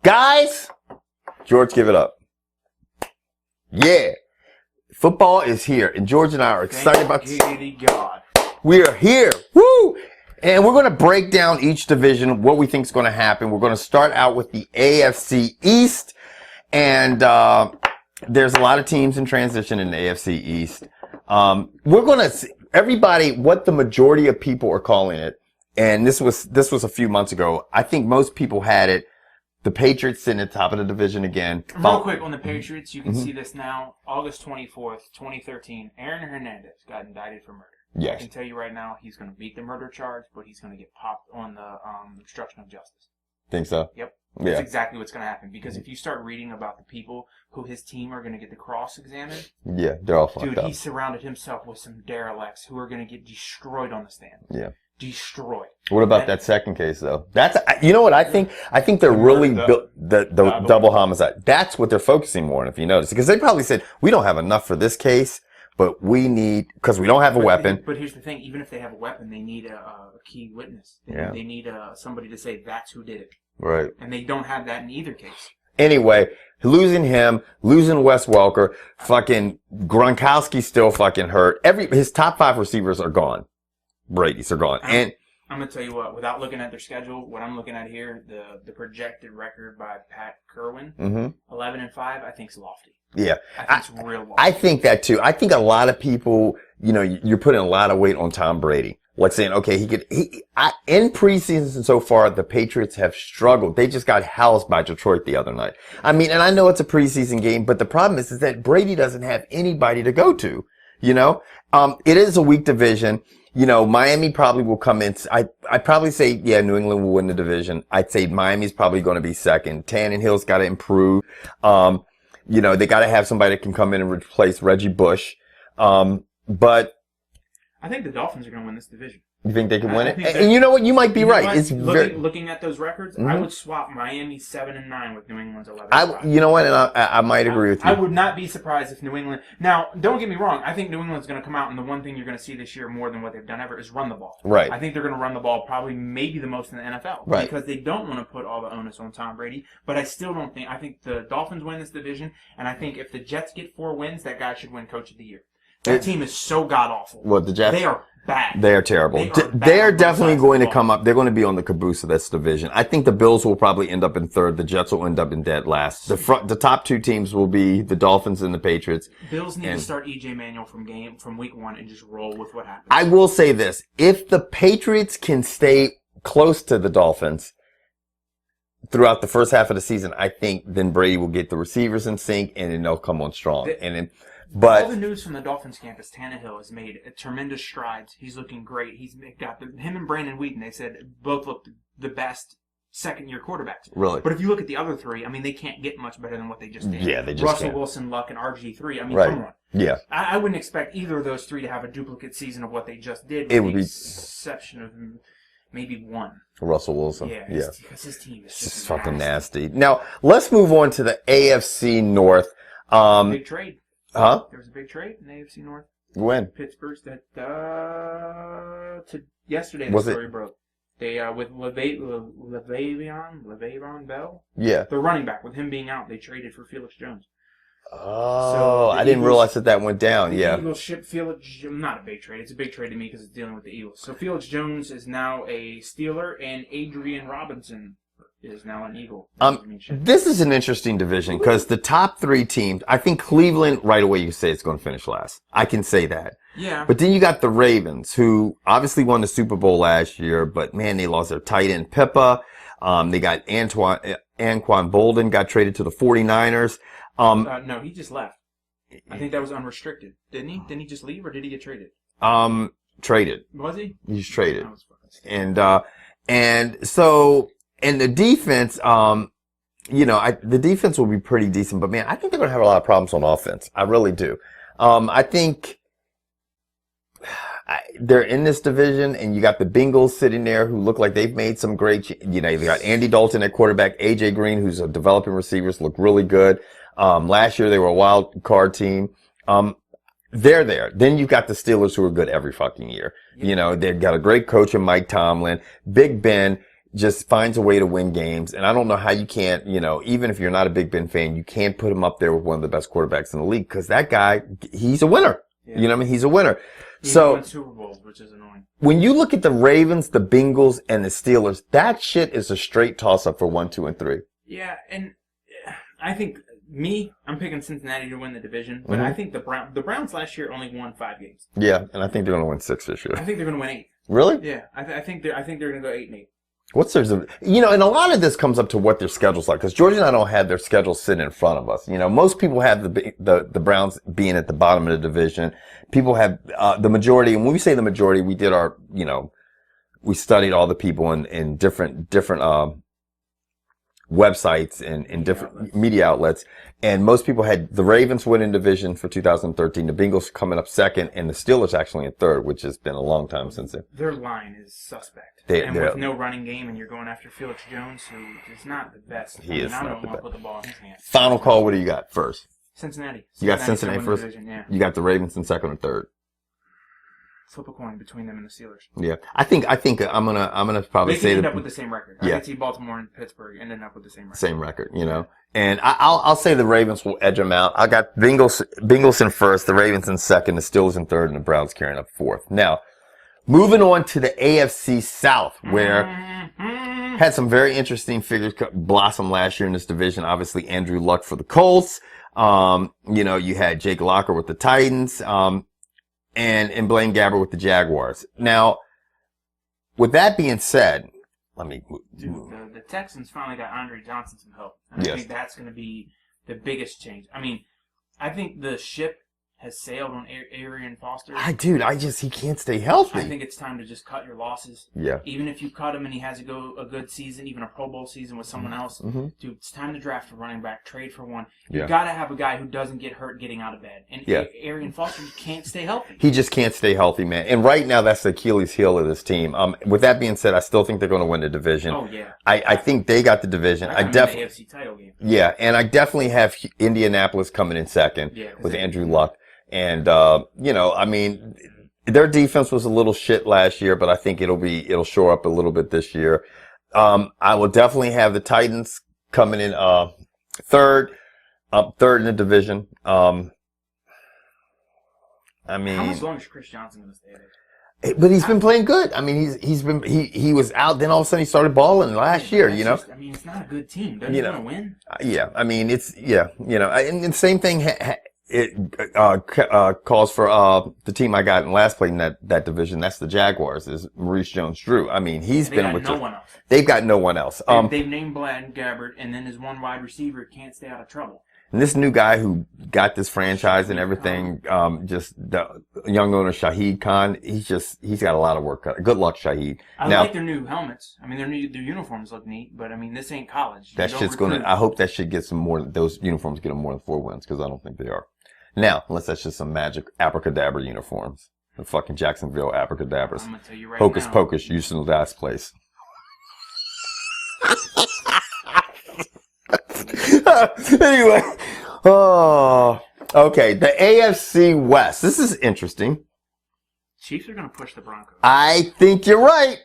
Guys, George, give it up. Yeah. Football is here, and George and I are excited about this. God. We are here. Woo! And we're going to break down each division, what we think is going to happen. We're going to start out with the AFC East. And there's a lot of teams in transition in the AFC East. We're going to see everybody what the majority of people are calling it. And this was a few months ago. I think most people had it. The Patriots sitting at the top of the division again. Real quick on the Patriots, you can see this now. August 24th, 2013, Aaron Hernandez got indicted for murder. Yes. I can tell you right now, he's going to beat the murder charge, but he's going to get popped on the obstruction of justice. Think so? Yep. Yeah. That's exactly what's going to happen. Because if you start reading about the people who his team are going to get the cross-examined, yeah, they're all fucked up. He surrounded himself with some derelicts who are going to get destroyed on the stand. Yeah. Destroyed. What about that second case, though? That's, you know what I think? I think they're really built the double homicide. That's what they're focusing more on, if you notice. Because they probably said, we don't have enough for this case, but we need, because we don't have a weapon. But here's the thing, even if they have a weapon, they need a key witness. They need somebody to say that's who did it. Right. And they don't have that in either case. Anyway, losing him, losing Wes Welker, fucking Gronkowski's still fucking hurt. His top 5 receivers are gone. Brady's are gone. And I'm going to tell you what, without looking at their schedule, what I'm looking at here, the projected record by Pat Kerwin, 11-5, I think is lofty. Yeah. I think it's real lofty. I think that too. I think a lot of people, you're putting a lot of weight on Tom Brady. Like saying, okay, in preseason so far, the Patriots have struggled. They just got housed by Detroit the other night. I mean, and I know it's a preseason game, but the problem is that Brady doesn't have anybody to go to, it is a weak division. Miami probably will come in. I'd probably say, yeah, New England will win the division. I'd say Miami's probably going to be second. Tannehill's got to improve. They got to have somebody that can come in and replace Reggie Bush. But I think the Dolphins are going to win this division. You think they can win it? And you know what? You might be right. It's looking at those records, I would swap Miami's 7-9 with New England's 11-5. You know what? And I might agree with you. I would not be surprised if New England. Now, don't get me wrong. I think New England's going to come out, and the one thing you're going to see this year more than what they've done ever is run the ball. Right. I think they're going to run the ball probably maybe the most in the NFL. Right. Because they don't want to put all the onus on Tom Brady. But I still don't think. I think the Dolphins win this division, and I think if the Jets get 4 wins, that guy should win Coach of the Year. That team is so god awful. What, the Jets? They are bad. They are terrible. They are definitely going to come up. They're going to be on the caboose of this division. I think the Bills will probably end up in third. The Jets will end up in dead last. The top 2 teams will be the Dolphins and the Patriots. Bills need to start E.J. Manuel from week 1 and just roll with what happens. I will say this. If the Patriots can stay close to the Dolphins throughout the first half of the season, I think then Brady will get the receivers in sync and then they'll come on strong. But all the news from the Dolphins camp is Tannehill has made tremendous strides. He's looking great. He's got him and Brandon Whedon. They said both looked the best second-year quarterbacks. Really? But if you look at the other 3, I mean, they can't get much better than what they just did. Yeah, they just Russell can't. Wilson, Luck, and RG3. I mean, right. Come on. Yeah. I wouldn't expect either of those 3 to have a duplicate season of what they just did. It would be exception of maybe 1. Russell Wilson. Yeah. Because his team is just fucking nasty. Now let's move on to the AFC North. Big trade. Huh? There was a big trade in the AFC North. When? Pittsburgh's yesterday the story broke. They with Le'Veon Bell. Yeah. The running back, with him being out, they traded for Felix Jones. Oh, so I didn't realize that went down. Yeah. The Eagles ship Felix. Not a big trade. It's a big trade to me because it's dealing with the Eagles. So Felix Jones is now a Steeler, and Adrian Robinson is now an Eagle. This is an interesting division because the top 3 teams, I think Cleveland, right away you say it's going to finish last. I can say that. Yeah. But then you got the Ravens, who obviously won the Super Bowl last year, but man, they lost their tight end Pippa. They got Anquan Bolden got traded to the 49ers. No, he just left. I think that was unrestricted. Didn't he? Didn't he just leave, or did he get traded? Traded. Was he? He's traded. And the defense, the defense will be pretty decent, but man, I think they're going to have a lot of problems on offense. I really do. I think they're in this division, and you got the Bengals sitting there who look like they've made some great, you got Andy Dalton at quarterback, A.J. Green, who's a developing receivers, look really good. Last year they were a wild card team. They're there. Then you've got the Steelers who are good every fucking year. Yeah. They've got a great coach in Mike Tomlin, Big Ben. just finds a way to win games. And I don't know how you can't, even if you're not a Big Ben fan, you can't put him up there with one of the best quarterbacks in the league because that guy, he's a winner. Yeah. You know what I mean? He's a winner. He won Super Bowls, which is annoying. When you look at the Ravens, the Bengals, and the Steelers, that shit is a straight toss-up for 1, 2, and 3. Yeah, and I think I'm picking Cincinnati to win the division, but I think the Browns last year only won 5 games. Yeah, and I think they're going to win 6 this year. I think they're going to win 8. Really? Yeah, I think they're going to go 8-8. And a lot of this comes up to what their schedule's like, because George and I don't have their schedule sitting in front of us. Most people have the Browns being at the bottom of the division. People have, the majority, and when we say the majority, we did our, we studied all the people in different, websites and different media outlets. And most people had the Ravens winning division for 2013, the Bengals coming up second, and the Steelers actually in third, which has been a long time since then. Their line is suspect. With no running game, and you're going after Felix Jones, who is not the best. He is not the best. I don't want to put the ball in his hands. Final call, what do you got first? Cincinnati. You got Cincinnati first? Division, yeah. You got the Ravens in second or third? Flip a coin between them and the Steelers. Yeah, I think I'm gonna probably they say end up with the same record. I can see Baltimore and Pittsburgh ending up with the same record. Same record, And I'll say the Ravens will edge them out. I got Bengals in first, the Ravens in second, the Steelers in third, and the Browns carrying up fourth. Now, moving on to the AFC South, where had some very interesting figures blossom last year in this division. Obviously, Andrew Luck for the Colts. You had Jake Locker with the Titans. And Blaine Gabbert with the Jaguars. Now, with that being said, let me move. The Texans finally got Andre Johnson some help. And I think that's going to be the biggest change. I mean, I think the ship has sailed on Arian Foster. He can't stay healthy. I think it's time to just cut your losses. Yeah. Even if you cut him and he has a good season, even a Pro Bowl season with someone else, dude, it's time to draft a running back, trade for one. You got to have a guy who doesn't get hurt getting out of bed. And Arian Foster can't stay healthy. He just can't stay healthy, man. And right now, that's the Achilles heel of this team. With that being said, I still think they're going to win the division. Oh, yeah. I think they got the division. I definitely the AFC title game. Yeah, and I definitely have Indianapolis coming in second with Andrew Luck. And, their defense was a little shit last year, but I think it'll shore up a little bit this year. I will definitely have the Titans coming in, third in the division. How much longer is Chris Johnson going to stay there? But he's been playing good. I mean, he was out, then all of a sudden he started balling last year, it's not a good team. Doesn't he want to win? Yeah, I mean, and the same thing, calls for, the team I got in last place in that division. That's the Jaguars, is Maurice Jones-Drew. I mean, they've got no one else. They've named Blaine Gabbert, and then his one wide receiver can't stay out of trouble. And this new guy who got this franchise and everything, just the young owner, Shahid Khan, he's got a lot of work cut. Good luck, Shahid. I like their new helmets. I mean, their uniforms look neat, but I mean, this ain't college. I hope that shit gets some more, those uniforms get them more than 4 wins, because I don't think they are. Now, unless that's just some magic abracadabra uniforms. The fucking Jacksonville abracadabras. I'm gonna tell you right Hocus now. pocus, Houston last place. Anyway. Oh. Okay, the AFC West. This is interesting. Chiefs are going to push the Broncos. I think you're right.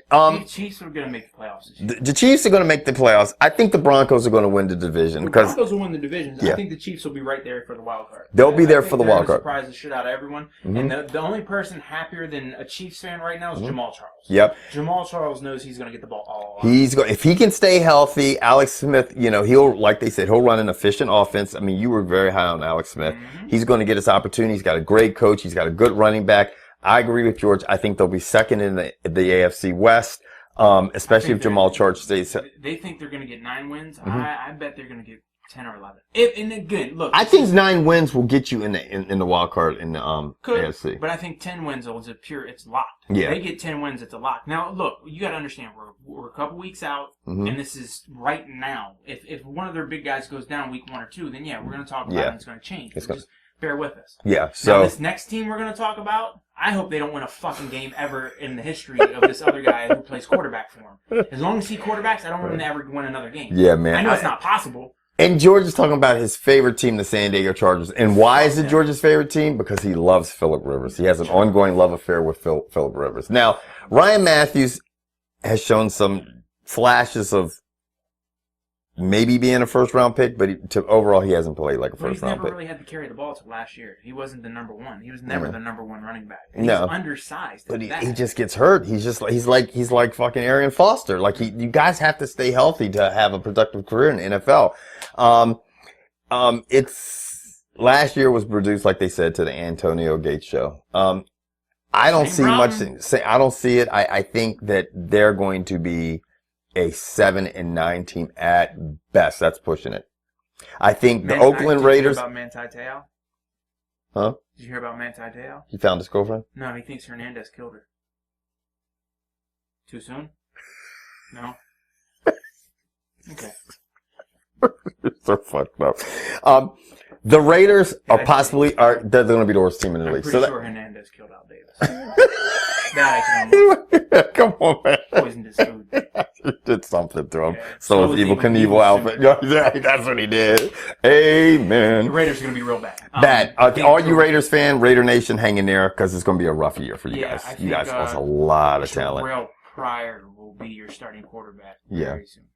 Chiefs are going to make the playoffs this year. The Chiefs are going to make the playoffs. I think the Broncos are going to win the division. The Broncos will win the division. Yeah. I think the Chiefs will be right there for the wild card. They'll be there for the wild card. Surprise the shit out of everyone. And the only person happier than a Chiefs fan right now is Jamal Charles. Yep. Jamal Charles knows he's going to get the ball all if he can stay healthy, Alex Smith, he'll, like they said, he'll run an efficient offense. I mean, you were very high on Alex Smith. He's going to get his opportunity. He's got a great coach. He's got a good running back. I agree with George. I think they'll be second in the AFC West, especially if Jamal Charles stays. They think they're going to get 9 wins. I bet they're going to get 10 or 11. And again, look. I think 9 wins will get you in the wild card in the AFC. But I think 10 wins it's locked. Yeah. They get 10 wins, it's a lock. Now, look, you got to understand, we're a couple weeks out, and this is right now. If one of their big guys goes down week 1 or 2, then we're going to talk about it and it's going to change. Just bear with us. Yeah. So now, this next team we're going to talk about, I hope they don't win a fucking game ever in the history of this other guy who plays quarterback for him. As long as he quarterbacks, I don't want him to ever win another game. Yeah, man. I know it's not possible. And George is talking about his favorite team, the San Diego Chargers. And why is it George's favorite team? Because he loves Phillip Rivers. He has an ongoing love affair with Phillip Rivers. Now, Ryan Matthews has shown some flashes of maybe being a first-round pick, but overall he hasn't played like a first-round pick. He's never really had to carry the ball till last year. He wasn't the number one. He was never the number one running back. He's undersized. But he just gets hurt. He's like fucking Arian Foster. Like you guys have to stay healthy to have a productive career in the NFL. It's last year was produced, like they said, to the Antonio Gates show. I don't see much. I don't see it. I think that they're going to be a 7-9 team at best. That's pushing it. I think the Oakland Raiders. Did you hear about Manti Te'o? Huh? Did you hear about Manti Te'o? He found his girlfriend? No, he thinks Hernandez killed her. Too soon? No? Okay. So fucked up. The Raiders they're going to be the worst team in the league. I'm pretty sure Hernandez killed Al Davis. That I can almost. Come on, man. Poisoned his food. He did something to him. Yeah. So his Evil Knievel outfit. That's what he did. Amen. The Raiders are going to be real bad. Bad. All you Raiders fan, Raider Nation, hang in there because it's going to be a rough year for you guys. You guys lost a lot of talent. Terrell Pryor will be your starting quarterback very soon.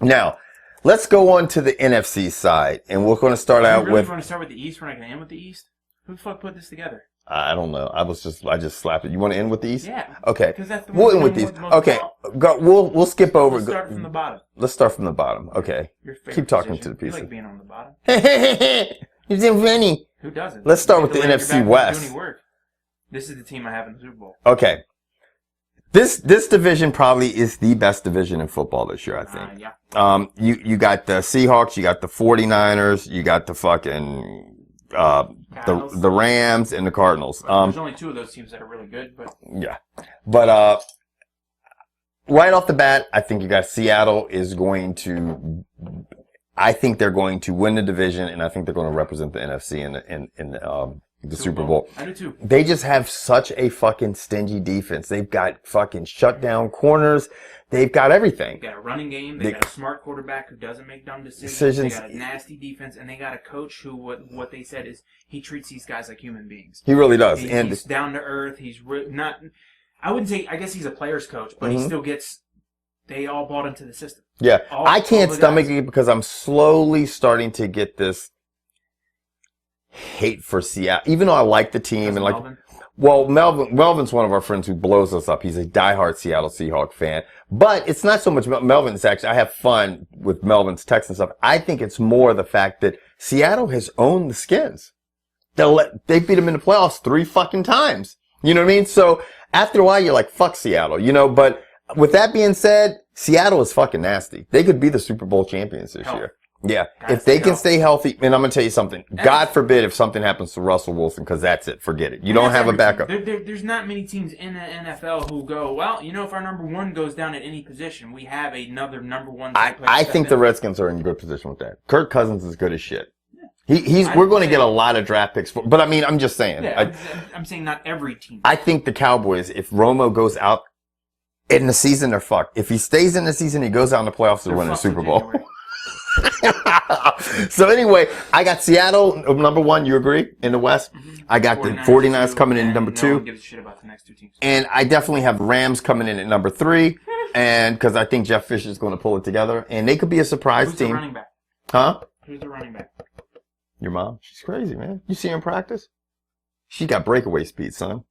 Now, let's go on to the NFC side, and we're going to start out with. You want to start with the East? We're not going to end with the East. Who the fuck put this together? I don't know. I just slapped it. You want to end with the East? Yeah. Okay. Because that's the we'll end with these. Okay. We'll skip over. Let's start from the bottom. Let's start from the bottom. Okay. Keep talking position. to the piece. You like being on the bottom. You're so funny. Who doesn't? Let's start with the NFC West. This is the team I have in the Super Bowl. Okay. This division probably is the best division in football this year, I think. Yeah. You got the Seahawks, you got the 49ers, you got the fucking the Rams and the Cardinals. There's only two of those teams that are really good, but yeah. But right off the bat, I think you got Seattle is going to. I think they're going to win the division, and I think they're going to represent the NFC in the Super Bowl. I do too. They just have such a fucking stingy defense. They've got fucking shutdown corners. They've got everything. They got a running game. They got a smart quarterback who doesn't make dumb decisions. They got a nasty defense, and they got a coach who what they said is he treats these guys like human beings. He really does. He's down to earth. He's not. I wouldn't say. I guess he's a player's coach, but he still gets. They all bought into the system. Yeah, I can't stomach it because I'm slowly starting to get this hate for Seattle, even though I like the team and like. Melvin? Well, Melvin's one of our friends who blows us up. He's a diehard Seattle Seahawks fan. But it's not so much Melvin. It's actually, I have fun with Melvin's texts and stuff. I think it's more the fact that Seattle has owned the Skins. They beat them in the playoffs 3 fucking times. You know what I mean? So after a while, you're like, fuck Seattle, you know, but with that being said, Seattle is fucking nasty. They could be the Super Bowl champions this year. Yeah. If they can stay healthy, and I'm going to tell you something. God forbid if something happens to Russell Wilson, because that's it. Forget it. You don't have a backup. There's not many teams in the NFL who go, well, you know, if our number one goes down at any position, we have another number one. I think the Redskins are in good position with that. Kirk Cousins is good as shit. We're going to get a lot of draft picks, but I mean, I'm just saying. Yeah, I'm saying not every team. I think the Cowboys, if Romo goes out in the season, they're fucked. If he stays in the season, he goes out in the playoffs, they're winning the Super Bowl. So anyway, I got Seattle number 1. You agree in the West? Mm-hmm. I got the 49ers coming in number 2. No one gives a shit about the next 2 teams. And I definitely have Rams coming in at number 3. And because I think Jeff Fisher is going to pull it together, and they could be a surprise team. Who's the running back? Huh? Who's the running back? Your mom? She's crazy, man. You see her in practice? She got breakaway speed, son.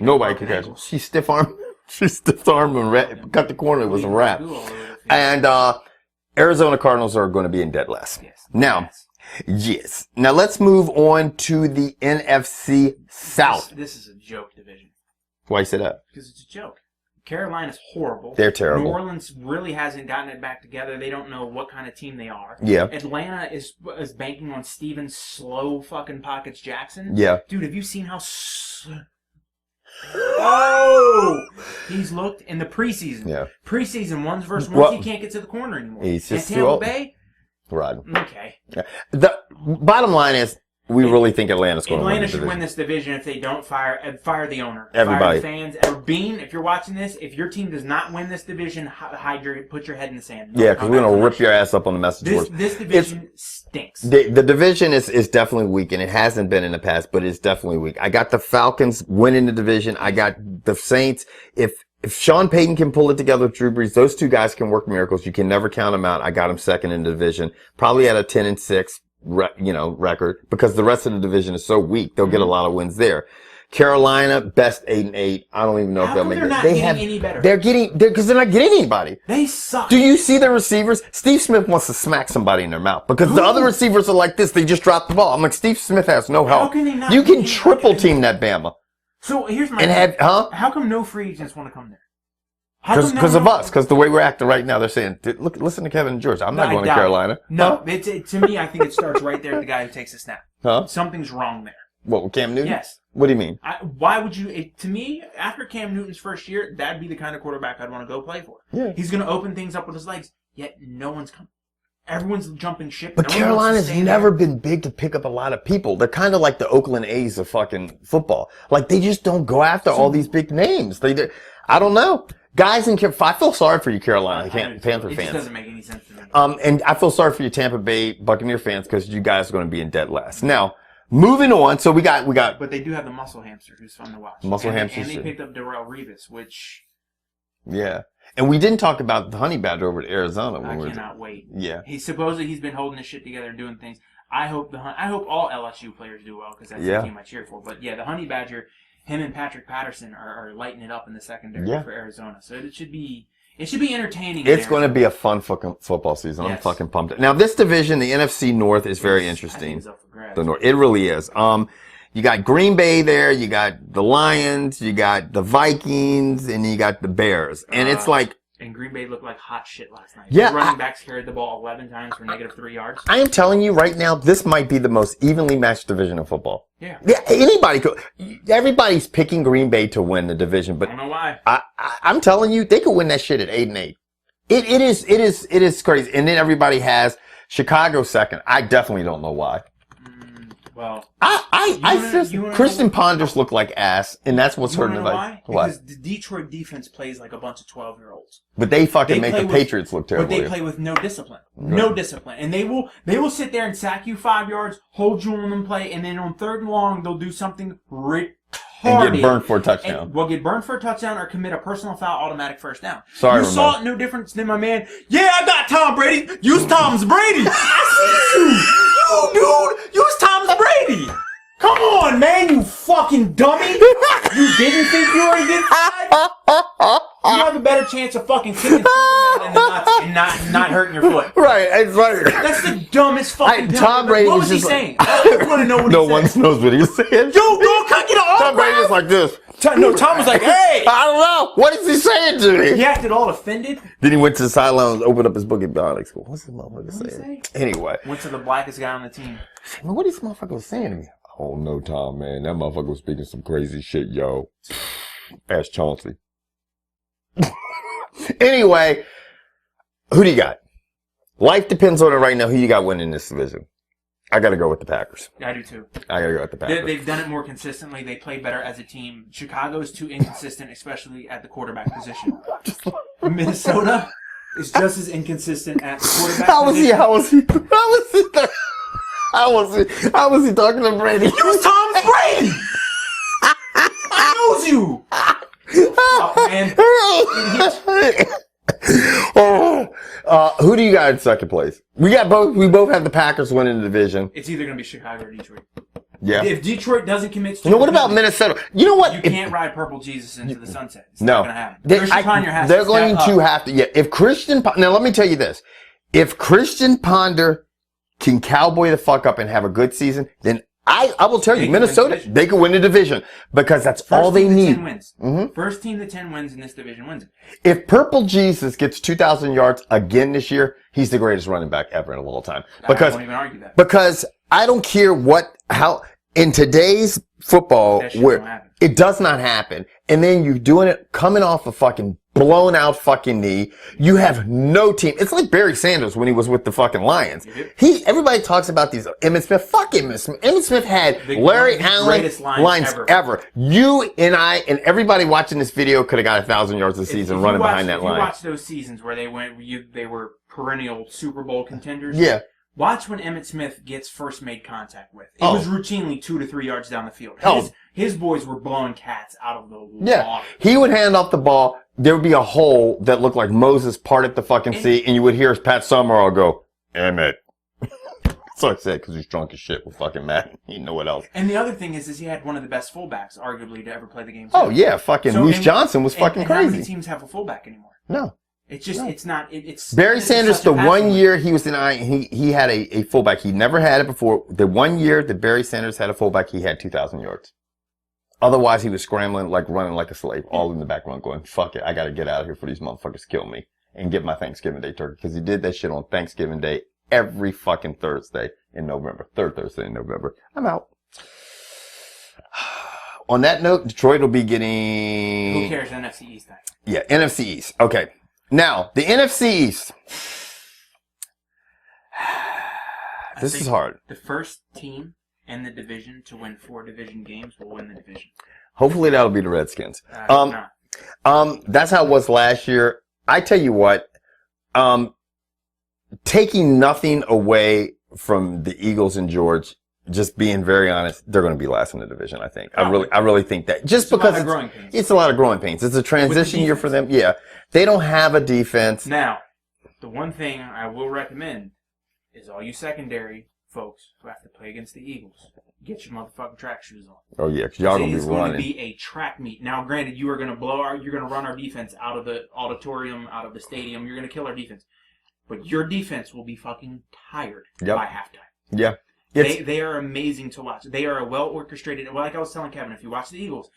Nobody could catch her. She's stiff arm. She's stiff arm and cut the corner. It was a wrap. And Arizona Cardinals are going to be in dead last. Yes. Now, yes. Now let's move on to the NFC South. This is a joke division. Why you say that? Because it's a joke. Carolina's horrible. They're terrible. New Orleans really hasn't gotten it back together. They don't know what kind of team they are. Yeah. Atlanta is banking on Steven slow fucking pockets Jackson. Yeah. Dude, have you seen how oh, he's looked in the preseason. Yeah. Preseason ones versus ones, he can't get to the corner anymore. He's just and Tampa Bay? Right. Okay. Yeah. The bottom line is, we really think Atlanta's going to win. Atlanta should win this division if they don't fire the owner. Everybody. Fire the fans. Bean, if you're watching this, if your team does not win this division, put your head in the sand. Yeah, because we're going to rip your ass up on the message boards. This division stinks. The division is definitely weak, and it hasn't been in the past, but it's definitely weak. I got the Falcons winning the division. I got the Saints. If If Sean Payton can pull it together with Drew Brees, those two guys can work miracles. You can never count them out. I got them second in the division, probably at a 10-6, record, because the rest of the division is so weak. They'll get a lot of wins there. Carolina, best 8-8. I don't even know if they'll make it. They have any better. Because they're not getting anybody. They suck. Do you see the receivers? Steve Smith wants to smack somebody in their mouth because the other receivers are like this. They just drop the ball. I'm like, Steve Smith has no help. How can they not? You can triple team that Bama. So here's my How come no free agents want to come there? Because of us. Because the way we're acting right now, they're saying, look, listen to Kevin and George. I'm not going to Carolina. No, to me, I think it starts right there with the guy who takes the snap. Huh? Something's wrong there. What, with Cam Newton? Yes. What do you mean? Why would you? To me, after Cam Newton's first year, that'd be the kind of quarterback I'd want to go play for. Yeah. He's going to open things up with his legs, yet no one's coming. Everyone's jumping ship. But Carolina's never been big to pick up a lot of people. They're kind of like the Oakland A's of fucking football. Like, they just don't go after all these big names. I don't know. Guys in I feel sorry for you, Carolina Panther fans. It just doesn't make any sense to me. And I feel sorry for you, Tampa Bay Buccaneer fans, because you guys are going to be in dead last. Now, moving on. So we got. But they do have the muscle hamster, who's fun to watch. Hamster. And they picked up Darrelle Revis, which. Yeah. And we didn't talk about the Honey Badger over to Arizona. I cannot wait. Yeah. He's been holding his shit together and doing things. I hope all LSU players do well, because that's the team I cheer for. But yeah, the Honey Badger, him and Patrick Patterson are lighting it up in the secondary for Arizona. So it should be entertaining. It's going to be a fun fucking football season. Yes. I'm fucking pumped. Now, this division, the NFC North, is very interesting. It's up for grabs. The North, it really is. You got Green Bay there, you got the Lions, you got the Vikings, and you got the Bears. And it's like... And Green Bay looked like hot shit last night. Yeah. The running backs carried the ball 11 times for -3 yards. I am telling you right now, this might be the most evenly matched division of football. Yeah. Yeah, anybody could... Everybody's picking Green Bay to win the division, but... I don't know why. I'm telling you, they could win that shit at 8-8. It is crazy. And then everybody has Chicago second. I definitely don't know why. Well, Christian Ponders look like ass, and that's what's hurting the why? Because the Detroit defense plays like a bunch of 12-year-olds. But they fucking make the Patriots look terrible. But they play with no discipline. Right. No discipline. And they will sit there and sack you 5 yards, hold you on them play, and then on 3rd and long, they'll do something retarded. And get burned for a touchdown. Get burned for a touchdown or commit a personal foul, automatic first down. Sorry, You saw it no difference than my man. Yeah, I got Tom Brady. Use Tom's Brady. I see you. Dude. Use Tom's Brady. Come on, man, you fucking dummy. You didn't think you were a good guy? You have a better chance of fucking kicking Superman in the nuts and not hurting your foot. Right, it's right. That's the dumbest fucking Tom Brady What was he saying? I want to know what he said. No one knows what he was saying. Yo, go cut you the autograph. Tom Brady's like this. Tom was like, hey. I don't know. What is he saying to me? He acted all offended. Then he went to the sideline and opened up his book and like, what's this motherfucker saying? Anyway. Went to the blackest guy on the team. What is this motherfucker saying to me? Oh no, Tom, man. That motherfucker was speaking some crazy shit, yo. Ask Chauncey. Anyway, who do you got? Life depends on it right now. Who you got winning this division? I gotta go with the Packers. I do too. I gotta go with the Packers. They've done it more consistently. They play better as a team. Chicago's too inconsistent, especially at the quarterback position. Minnesota is just as inconsistent at the quarterback position. How was he talking to Brady? Use Tom's Brady! I knows you! Fuck, man. Who do you got in second place? We both have the Packers winning the division. It's either going to be Chicago or Detroit. Yeah. If Detroit doesn't commit to what about Minnesota? You know what? You can't ride Purple Jesus into the sunset. It's not going to happen. They're going to have to. Yeah. If now let me tell you this. If Christian Ponder can cowboy the fuck up and have a good season, then I will tell you, Minnesota, they could win the division because that's all they need. 10 wins. Mm-hmm. First team to 10 wins in this division wins it. If Purple Jesus gets 2,000 yards again this year, he's the greatest running back ever in all time. Because, I won't even argue that. Because I don't care how, in today's football, where it does not happen, and then you're doing it coming off a fucking blown out fucking knee. You have no team. It's like Barry Sanders when he was with the fucking Lions. Everybody talks about these Emmitt Smith. Fuck Emmitt Smith. Emmitt Smith had Larry Allen lines ever. You and I and everybody watching this video could have got 1,000 yards a season running behind that line. You watch those seasons where they were perennial Super Bowl contenders. Yeah. Watch when Emmitt Smith gets first made contact with. It was routinely 2 to 3 yards down the field. His boys were blowing cats out of the water. Yeah. He would hand off the ball. There would be a hole that looked like Moses parted the fucking sea, and you would hear Pat Summerall go, Emmitt. So I said, because he's drunk as shit with fucking Matt. He didn't know what else. And the other thing is he had one of the best fullbacks, arguably, to ever play the game. Oh, yeah. Fucking Moose Johnson was fucking crazy. How many teams have a fullback anymore? No. It's just, it's not, it's... Barry Sanders, the 1 year he was in he had a fullback. He never had it before. The 1 year that Barry Sanders had a fullback, he had 2,000 yards. Otherwise, he was scrambling, like running like a slave, all in the background going, fuck it, I gotta get out of here for these motherfuckers to kill me and get my Thanksgiving Day turkey. Because he did that shit on Thanksgiving Day every fucking Thursday in November. Third Thursday in November. I'm out. On that note, Detroit will be getting... Who cares? NFC East time. Yeah, NFC East. Okay. Now, the NFC East. This is hard. The first team in the division to win 4 division games will win the division. Hopefully that'll be the Redskins. That's how it was last year. I tell you what, taking nothing away from the Eagles and George, just being very honest, they're going to be last in the division, I think. I really think that. Just because it's a lot of growing pains. It's a transition year for them. Yeah. They don't have a defense. Now, the one thing I will recommend is all you secondary folks who have to play against the Eagles, get your motherfucking track shoes on. Oh, yeah, because y'all going to be running. It's going to be a track meet. Now, granted, you are going to you're going to run our defense out of the auditorium, out of the stadium. You're going to kill our defense. But your defense will be fucking tired by halftime. Yeah. They are amazing to watch. They are a well-orchestrated, like I was telling Kevin, if you watch the Eagles,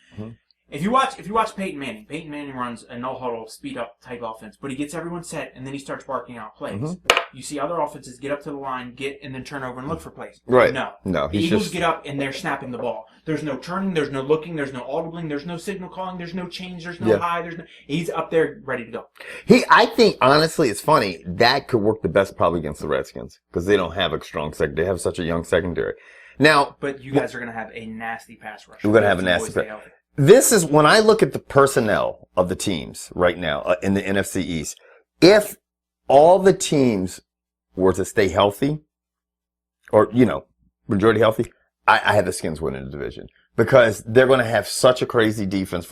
if you watch Peyton Manning runs a no-huddle, speed-up type offense, but he gets everyone set, and then he starts barking out plays. You see other offenses get up to the line, and then turn over and look for plays. Right. No. The He's Eagles get up, and they're snapping the ball. There's no turning, there's no looking, there's no audibling, there's no signal calling, there's no change, there's no high, he's up there ready to go. I think, honestly, it's funny, that could work the best probably against the Redskins, because they don't have a strong secondary. They have such a young secondary. Now, but you guys are going to have a nasty pass rush. We're going to have a nasty pass. This is when I look at the personnel of the teams right now in the NFC East. If all the teams were to stay healthy, or, majority healthy, I have the Skins winning the division. Because they're going to have such a crazy defense.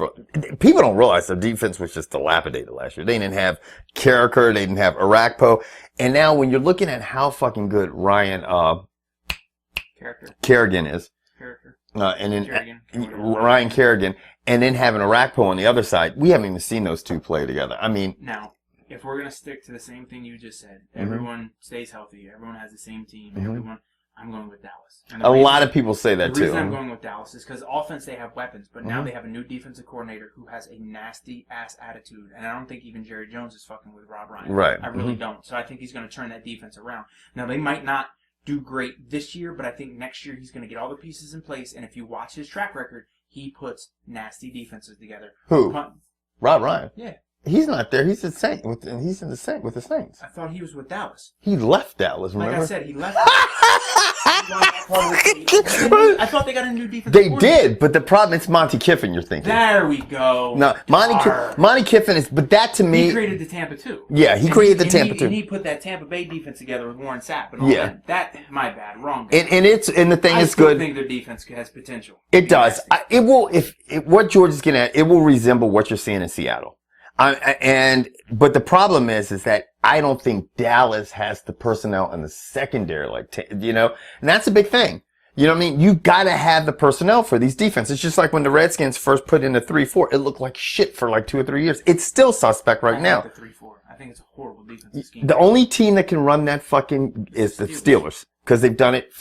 People don't realize their defense was just dilapidated last year. They didn't have Carricker, they didn't have Arakpo. And now when you're looking at how fucking good Ryan Kerrigan is, and then Ryan Kerrigan, and then having Arakpo on the other side, we haven't even seen those two play together. I mean, now, if we're going to stick to the same thing you just said, everyone stays healthy, everyone has the same team, I'm going with Dallas. A lot of people say that too. The reason I'm going with Dallas is because offense, they have weapons, but now they have a new defensive coordinator who has a nasty ass attitude, and I don't think even Jerry Jones is fucking with Rob Ryan. Right. I really don't. So I think he's going to turn that defense around. Now, they might not do great this year, but I think next year he's going to get all the pieces in place, and if you watch his track record, he puts nasty defenses together. Who? Rob Ryan? Yeah. He's not there. He's the Saints. He's in the Saints with the Saints. I thought he was with Dallas. He left Dallas. Remember? Like I said, he left. I thought they got a new defense. They did, but the problem is Monty Kiffin. You're thinking. There we go. No, Monty Kiffin is. But that to me, he created the Tampa 2. Yeah, he created the Tampa 2. And he put that Tampa Bay defense together with Warren Sapp and all that. That my bad, wrong. And the thing is good. I think their defense has potential. It does. It will. What George is getting at, it will resemble what you're seeing in Seattle. But the problem is that I don't think Dallas has the personnel in the secondary, and that's a big thing. You know what I mean? You gotta have the personnel for these defenses. It's just like when the Redskins first put in the 3-4, it looked like shit for like 2 or 3 years. It's still suspect right now. The 3-4. I think it's a horrible defensive scheme. The only team that can run that fucking is the Steelers. Because they've done it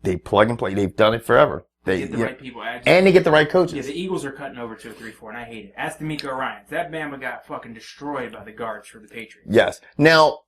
they plug and play. They've done it forever. They get the right people. And they get the right coaches. Yeah, the Eagles are cutting over to a 3-4, and I hate it. Ask D'Amico Ryans. That Bama got fucking destroyed by the guards for the Patriots. Yes. Now,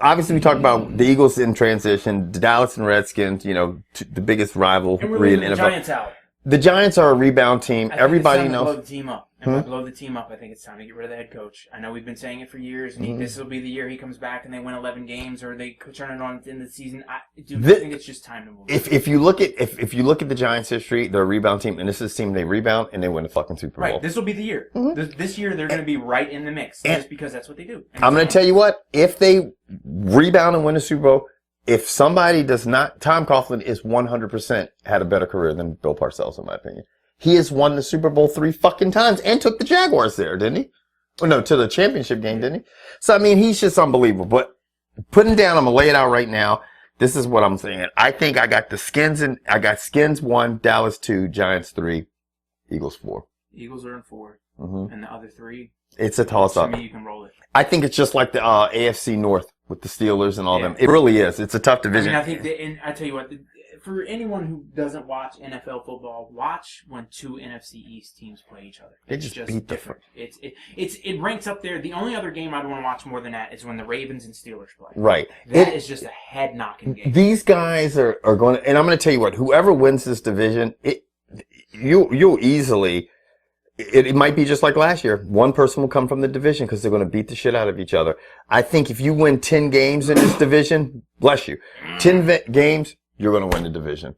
obviously we talked about the Eagles in transition, the Dallas and Redskins, the biggest rivalry in the NFL. Giants out. The Giants are a rebound team. Everybody knows. Blow the team up. If I blow the team up, I think it's time to get rid of the head coach. I know we've been saying it for years, and this will be the year he comes back and they win 11 games or they turn it on in the season. I think it's just time to move. If you look at the Giants' history, they're a rebound team, and this is a team they rebound and they win the fucking Super Bowl. Right. This will be the year. This year they're going to be right in the mix, just because that's what they do. I'm going to tell you what. If they rebound and win the Super Bowl, if somebody does not, Tom Coughlin is 100% had a better career than Bill Parcells, in my opinion. He has won the Super Bowl 3 fucking times and took the Jaguars there, didn't he? Well, no, to the championship game, didn't he? So, I mean, he's just unbelievable. But putting down, I'm going to lay it out right now. This is what I'm saying. I think I got the Skins I got Skins 1, Dallas 2, Giants 3, Eagles 4. Eagles are in 4. And the other 3. It's a toss-up. To me, you can roll it. I think it's just like the AFC North with the Steelers and all them. It really is. It's a tough division. I mean, and I tell you what, for anyone who doesn't watch NFL football, watch when 2 NFC East teams play each other. It's just beat different. It ranks up there. The only other game I'd want to watch more than that is when the Ravens and Steelers play. Right. That is just a head-knocking game. These guys are going to, and I'm going to tell you what, whoever wins this division, you'll easily, it might be just like last year. One person will come from the division because they're going to beat the shit out of each other. I think if you win 10 games in this division, bless you, 10 games, you're going to win the divition.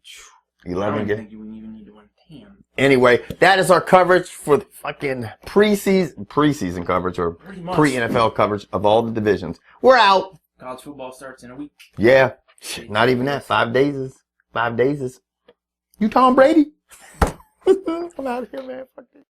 11 games. I don't think you even need to win 10. Anyway, that is our coverage for the fucking preseason coverage or pre-NFL coverage of all the divisions. We're out. College football starts in a week. Yeah. Not even that. 5 days. 5 days. You Tom Brady? I'm out of here, man. Fuck this.